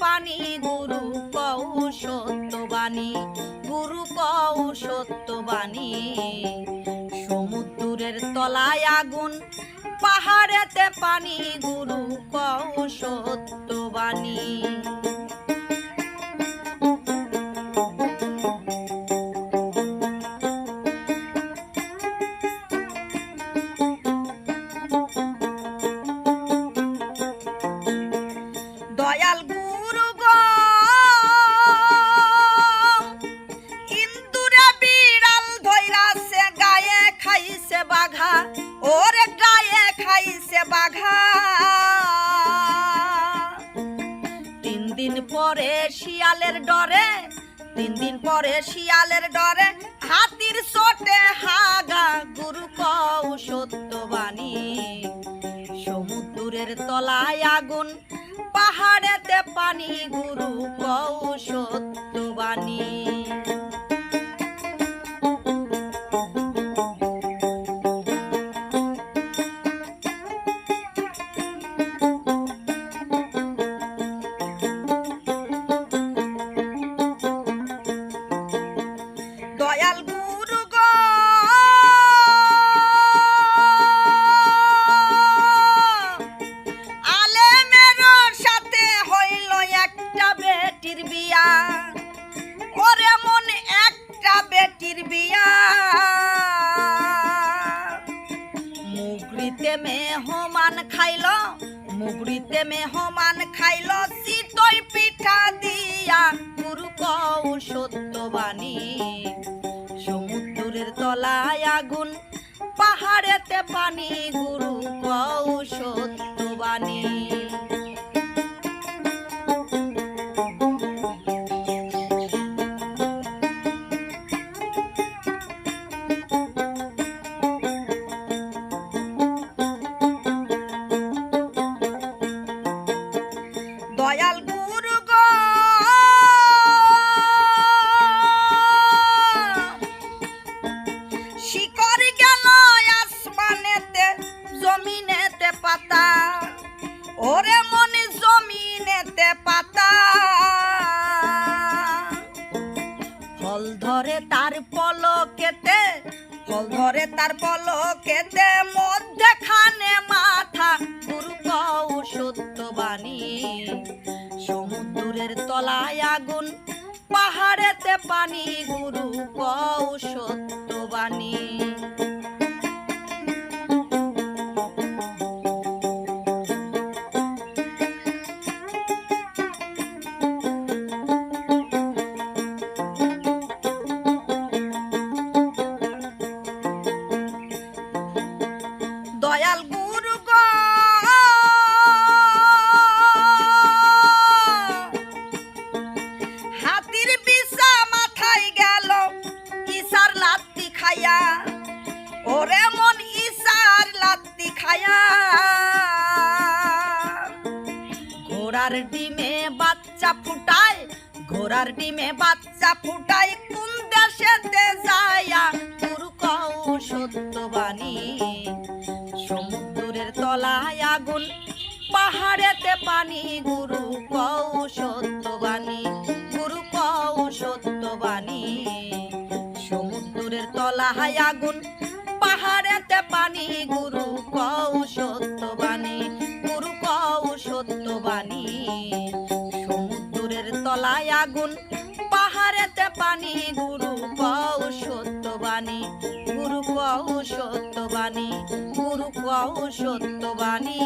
পানি গুরু কও সত্যবাণী, গুরু কও সত্যবাণী। সমুদ্রের তলায় আগুন, পাহাড়েতে পানি গুরু কও সত্যবাণী। দয়াল গুরু গো ইন্দুরে বিড়াল ধইরাছে, গায়ে খাইছে বাঘা, ওরে গায়ে খাইছে বাঘা। 3 দিন পরে শিয়ালের ডরে, 3 দিন পরে শিয়ালের ডরে, হাতির চোটে হাগা গুরু কও সত্যবাণী। সমুদ্রের তলায় আগুন, পাহাড়েতে পানি গুরু কও সত্যবাণী। দয়াল গুরু গো আলেমের সাথে হইল একটা বেটির বিয়া, ওরে মন একটা বেটির বিয়া। মুগরিতে মেহমান খাইল, মুগরিতে মেহমান খাইল, চিতই পিঠা দিয়া গুরু কও সত্যবাণী। সমুদ্রের তলায় আগুন, পাহাড়েতে পানি গুরু কও সত্যবাণী। দয়াল গুরু গো শিকর গেল আসমানেতে, জমিনেতে পাতা, ওরে মনে জমিনেতে পাতা। ফল ধরে তার পলকেতে, ফল ধরে তার পলকেতে, মধ্যখানে মাথা গুরু কও সত্যবাণী। সমুদ্রের তলায় আগুন, পাহাড়েতে পানি গুরু কও সত্যবাণী। দয়াল গুরু গো হাতির বিছা মাথায় গেল ইসার লাত্তি খায়া, ওরে মন ইসার লাত্তি খায়া। ঘোড়ার ডিমে বাচ্চা ফুটায়, ঘোড়ার ডিমে বাচ্চা ফুটায়, কোন দেশেতে যায়া গুরু কও সত্যবাণী। সমুদ্রের তলায় আগুন, পাহাড়েতে পানি গুরু কও সত্যবাণী, গুরু কও সত্যবাণী। সমুদ্রের তলায় আগুন, পাহাড়েতে পানি গুরু কও সত্যবাণী, গুরু কও সত্যবাণী। সমুদ্রের তলায় আগুন, পাহাড়েতে পানি গুরু কও সত্যবাণী, গুরু কও সত্যবাণী, গুরু কও সত্যবাণী।